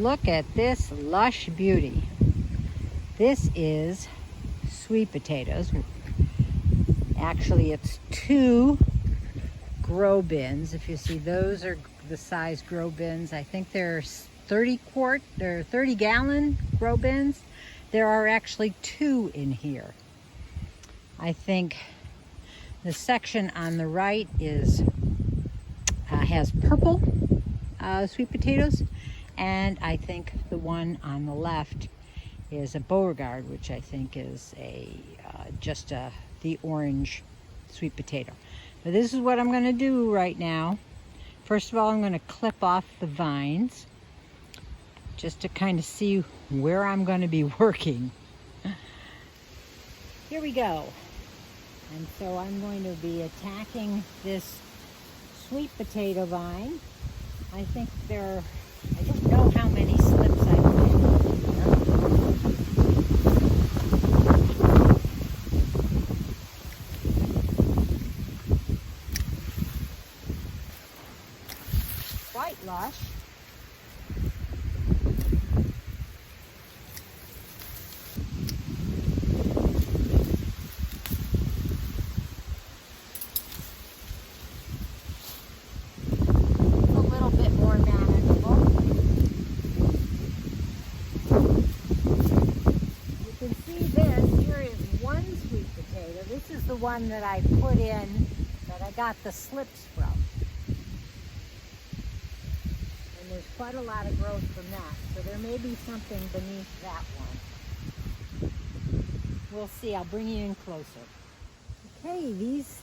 look at this lush beauty. This is sweet potatoes. Actually, it's 2 grow bins. If you see, those are the size grow bins. I think they're 30 gallon grow bins. There are actually 2 in here. I think the section on the right is has purple sweet potatoes, and I think the one on the left is a Beauregard, which I think is the orange sweet potato. But this is what I'm going to do right now. First of all, I'm going to clip off the vines just to kind of see where I'm going to be working. Here we go. And so I'm going to be attacking this sweet potato vine. I think I don't know how many slips I put in here. Quite lush. This is the one that I put in, that I got the slips from. And there's quite a lot of growth from that. So there may be something beneath that one. We'll see. I'll bring you in closer. Okay, these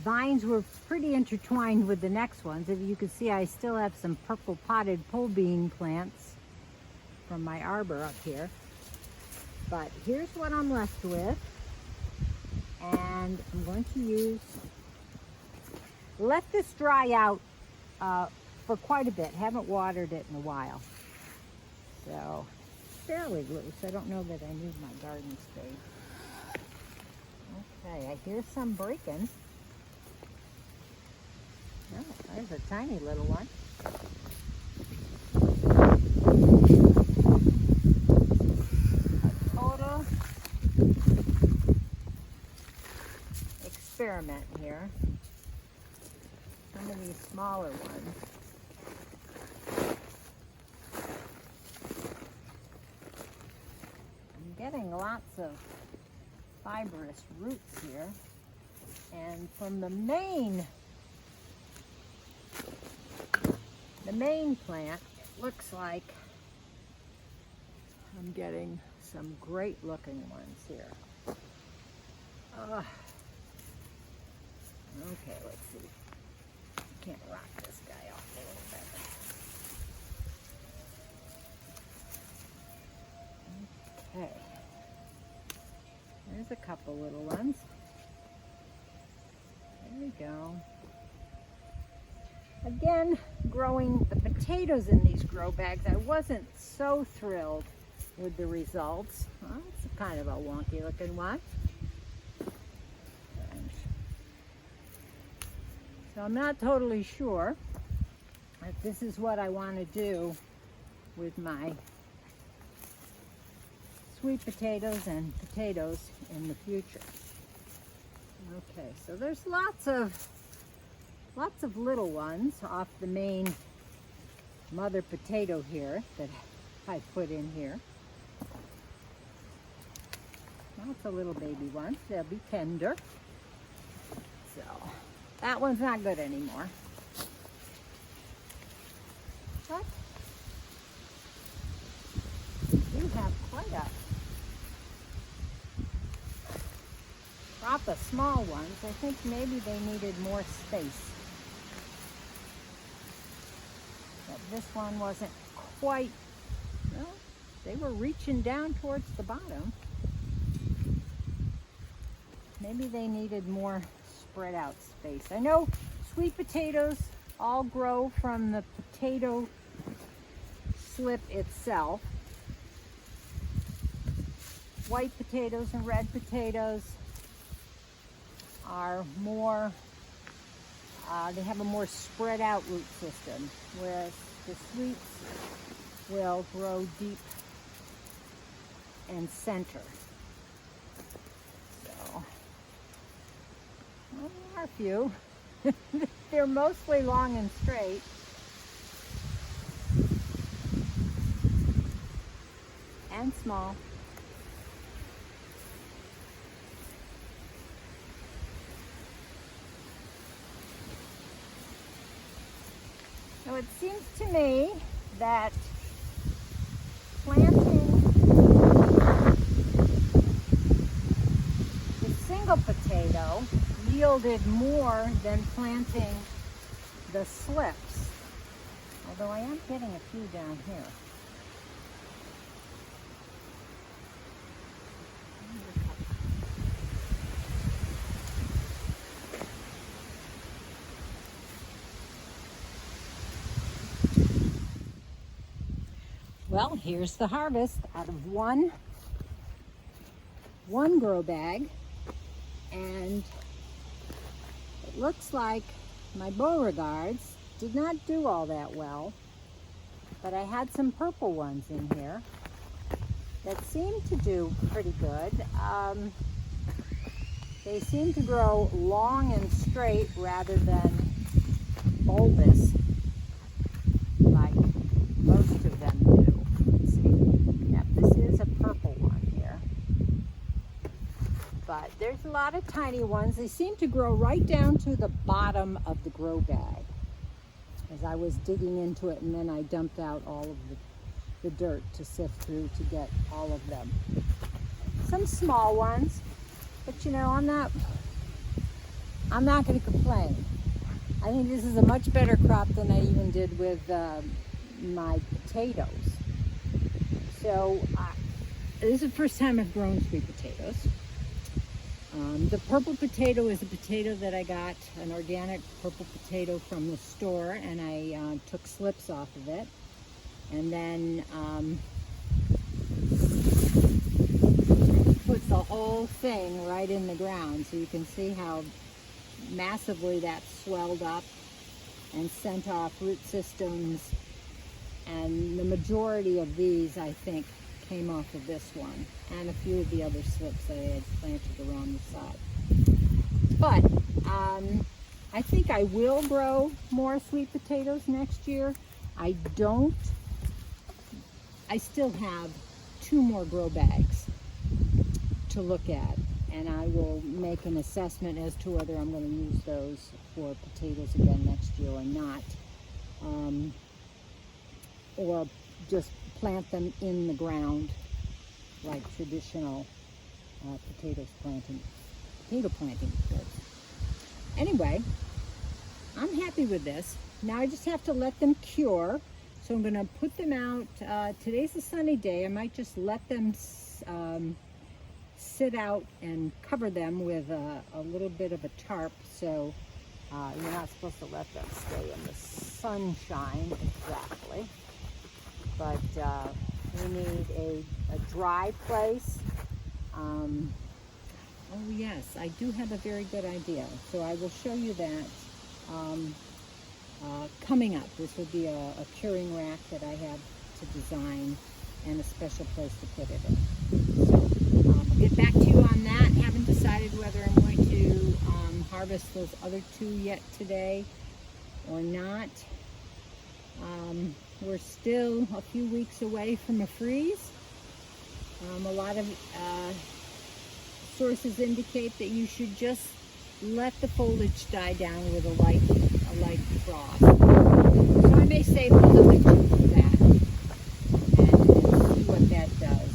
vines were pretty intertwined with the next ones. If you can see, I still have some purple potted pole bean plants from my arbor up here. But here's what I'm left with. And I'm going to let this dry out for quite a bit. Haven't watered it in a while. So, fairly loose. I don't know that I need my garden spade. Okay, I hear some breaking. Oh, there's a tiny little one. A total experiment here. Some of these smaller ones. I'm getting lots of fibrous roots here. And from the main plant, it looks like I'm getting some great looking ones here. Okay, let's see. Can't rock this guy off a little bit. Okay. There's a couple little ones. There we go. Again, growing the potatoes in these grow bags, I wasn't so thrilled with the results. Well, it's kind of a wonky looking one. So I'm not totally sure if this is what I want to do with my sweet potatoes and potatoes in the future. Okay, so there's lots of little ones off the main mother potato here that I put in here. Lots of little baby ones. They'll be tender. So that one's not good anymore. But you have quite a crop of small ones. I think maybe they needed more space. But this one wasn't quite, well, they were reaching down towards the bottom. Maybe they needed more spread out space. I know sweet potatoes all grow from the potato slip itself. White potatoes and red potatoes are more, they have a more spread out root system, whereas the sweets will grow deep and center. So, well, there are a few. They're mostly long and straight. And small. So it seems to me that planting the single potato yielded more than planting the slips. Although I am getting a few down here. Well, here's the harvest out of one grow bag, and it looks like my Beauregards did not do all that well, but I had some purple ones in here that seemed to do pretty good. They seem to grow long and straight rather than bulbous like most of them do. Let's see. Yep, this is a purple one here. But there's a lot of tiny ones. They seem to grow right down to the bottom of the grow bag as I was digging into it, and then I dumped out all of the dirt to sift through to get all of them. Some small ones, but you know, I'm not going to complain. I think this is a much better crop than I even did with my potatoes. So this is the first time I've grown sweet potatoes. The purple potato is a potato that I got, an organic purple potato from the store, and I took slips off of it. And then puts the whole thing right in the ground. So you can see how massively that swelled up and sent off root systems. And the majority of these, I think, came off of this one, and a few of the other slips that I had planted around the side. But I think I will grow more sweet potatoes next year. I still have 2 more grow bags to look at, and I will make an assessment as to whether I'm going to use those for potatoes again next year or not, or just plant them in the ground like traditional potato planting beds. Anyway, I'm happy with this. Now I just have to let them cure. So I'm going to put them out. Today's a sunny day. I might just let them sit out and cover them with a little bit of a tarp. So you're not supposed to let them stay in the sunshine exactly. But we need a dry place. Oh yes, I do have a very good idea. So I will show you that coming up. This would be a curing rack that I have to design and a special place to put it in. So I'll get back to you on that. Haven't decided whether I'm going to harvest those other 2 yet today or not. We're still a few weeks away from a freeze. A lot of sources indicate that you should just let the foliage die down with a light frost. So I may save another 2 for that and see what that does.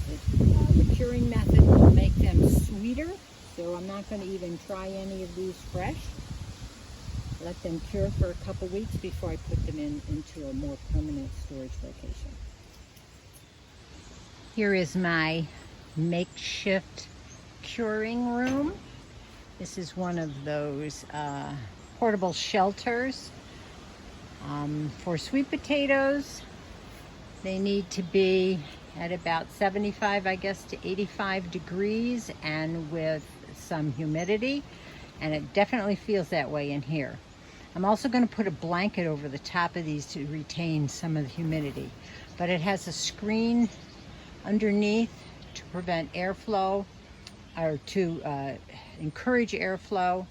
The curing method will make them sweeter, so I'm not going to even try any of these fresh. Let them cure for a couple weeks before I put them into a more permanent storage location. Here is my makeshift curing room. This is one of those portable shelters. For sweet potatoes, they need to be at about 75, I guess, to 85 degrees and with some humidity. And it definitely feels that way in here. I'm also going to put a blanket over the top of these to retain some of the humidity. but it has a screen underneath to prevent airflow, or to encourage airflow.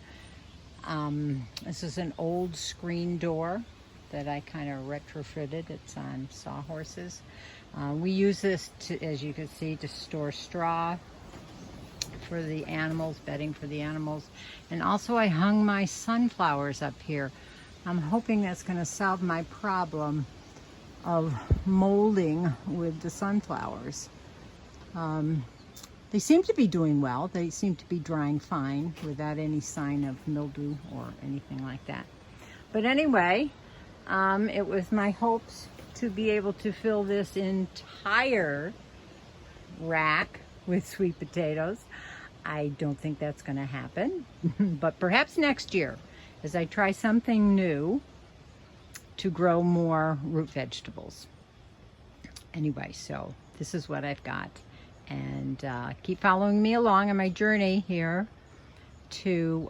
This is an old screen door that I kind of retrofitted. It's on sawhorses. We use this to, as you can see, to store straw for the animals, bedding for the animals. And also I hung my sunflowers up here. I'm hoping that's going to solve my problem of molding with the sunflowers. They seem to be doing well. They seem to be drying fine without any sign of mildew or anything like that. But anyway, it was my hopes to be able to fill this entire rack with sweet potatoes. I don't think that's going to happen, but perhaps next year as I try something new to grow more root vegetables. Anyway, so this is what I've got, and keep following me along on my journey here to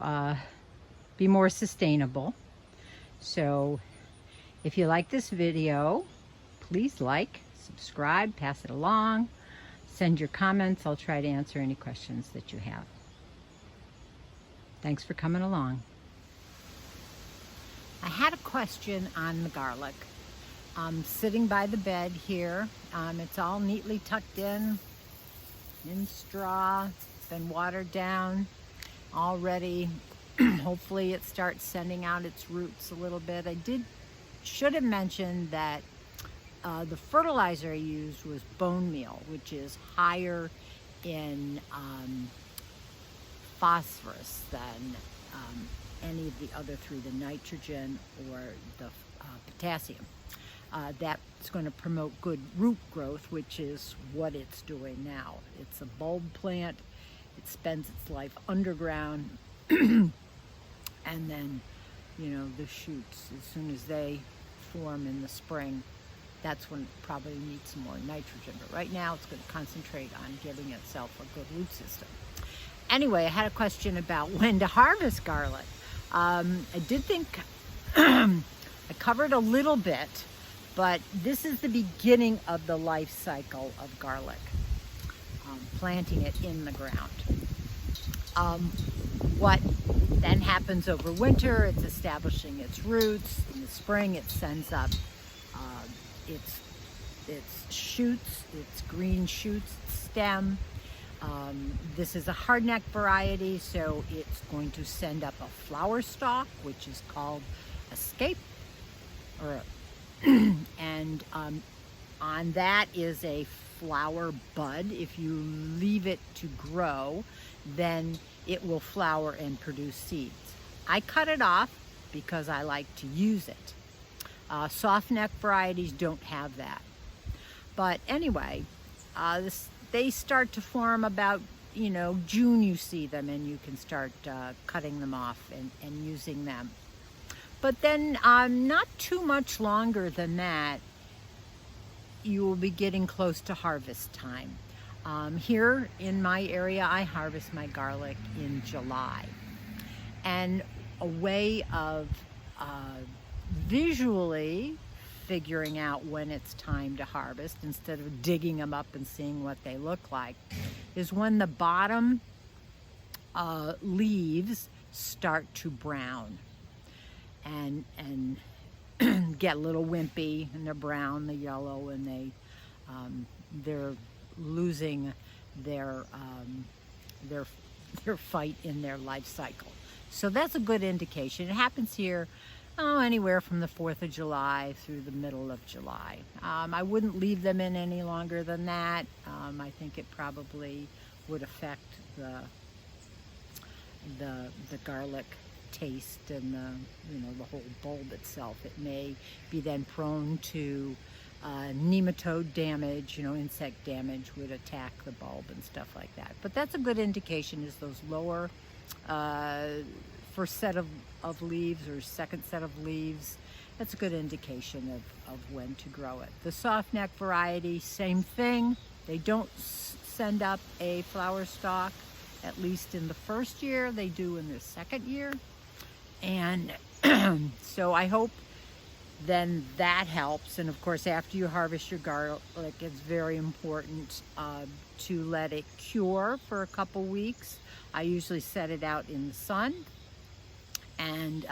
be more sustainable. So if you like this video, please like, subscribe, pass it along. Send your comments. I'll try to answer any questions that you have. Thanks for coming along. I had a question on the garlic. I'm sitting by the bed here. It's all neatly tucked in straw. It's been watered down already. Hopefully it starts sending out its roots a little bit. Should have mentioned that the fertilizer I used was bone meal, which is higher in phosphorus than any of the other three, the nitrogen or the potassium. That's going to promote good root growth, which is what it's doing now. It's a bulb plant. It spends its life underground, and then, you know, the shoots, as soon as they form in the spring, that's when it probably needs some more nitrogen. But right now it's going to concentrate on giving itself a good root system. Anyway, I had a question about when to harvest garlic. I did think I covered a little bit, but this is the beginning of the life cycle of garlic, planting it in the ground. What then happens over winter, it's establishing its roots. In the spring, it sends up its shoots, its green shoots, stem. This is a hardneck variety, so it's going to send up a flower stalk, which is called a scape, and on that is a flower bud. If you leave it to grow, then it will flower and produce seeds. I cut it off because I like to use it. Soft neck varieties don't have that. But anyway, they start to form about, June you see them, and you can start cutting them off and using them. But then not too much longer than that, you will be getting close to harvest time. Here in my area, I harvest my garlic in July. And a way of visually figuring out when it's time to harvest, instead of digging them up and seeing what they look like, is when the bottom leaves start to brown and get a little wimpy, and they're brown, the yellow, and they're losing their fight in their life cycle. So that's a good indication. It happens here anywhere from the 4th of July through the middle of July. I wouldn't leave them in any longer than that. I think it probably would affect the garlic taste and the whole bulb itself. It may be then prone to nematode damage, insect damage would attack the bulb and stuff like that. But that's a good indication, is those lower first set of leaves or second set of leaves. That's a good indication of when to grow it. The soft neck variety, same thing. They don't send up a flower stalk, at least in the first year. They do in the second year. And so I hope then that helps. And of course, after you harvest your garlic, it's very important to let it cure for a couple weeks. I usually set it out in the sun and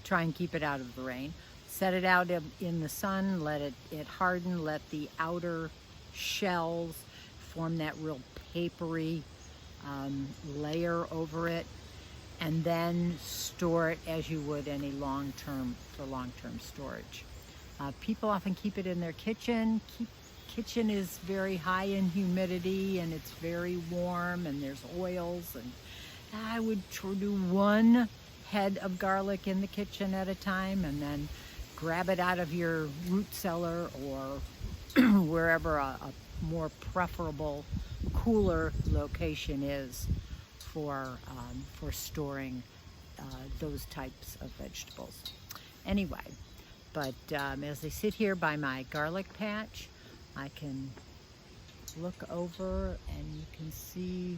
try and keep it out of the rain. Set it out in the sun, let it harden, let the outer shells form that real papery layer over it, and then store it as you would any long-term storage. People often keep it in their kitchen. Kitchen is very high in humidity and it's very warm and there's oils, and I would do one head of garlic in the kitchen at a time, and then grab it out of your root cellar or wherever a more preferable, cooler location is for storing those types of vegetables. Anyway, but as I sit here by my garlic patch, I can look over and you can see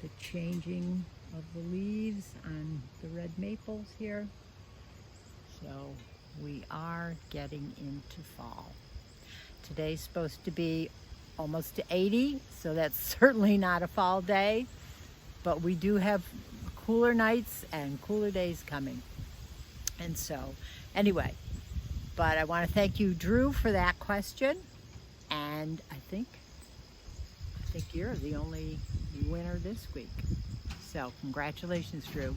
the changing of the leaves on the red maples here. So we are getting into fall. Today's supposed to be almost to 80, so that's certainly not a fall day, but we do have cooler nights and cooler days coming. And so anyway, but I want to thank you, Drew, for that question, and I think you're the only winner this week. So congratulations, Drew.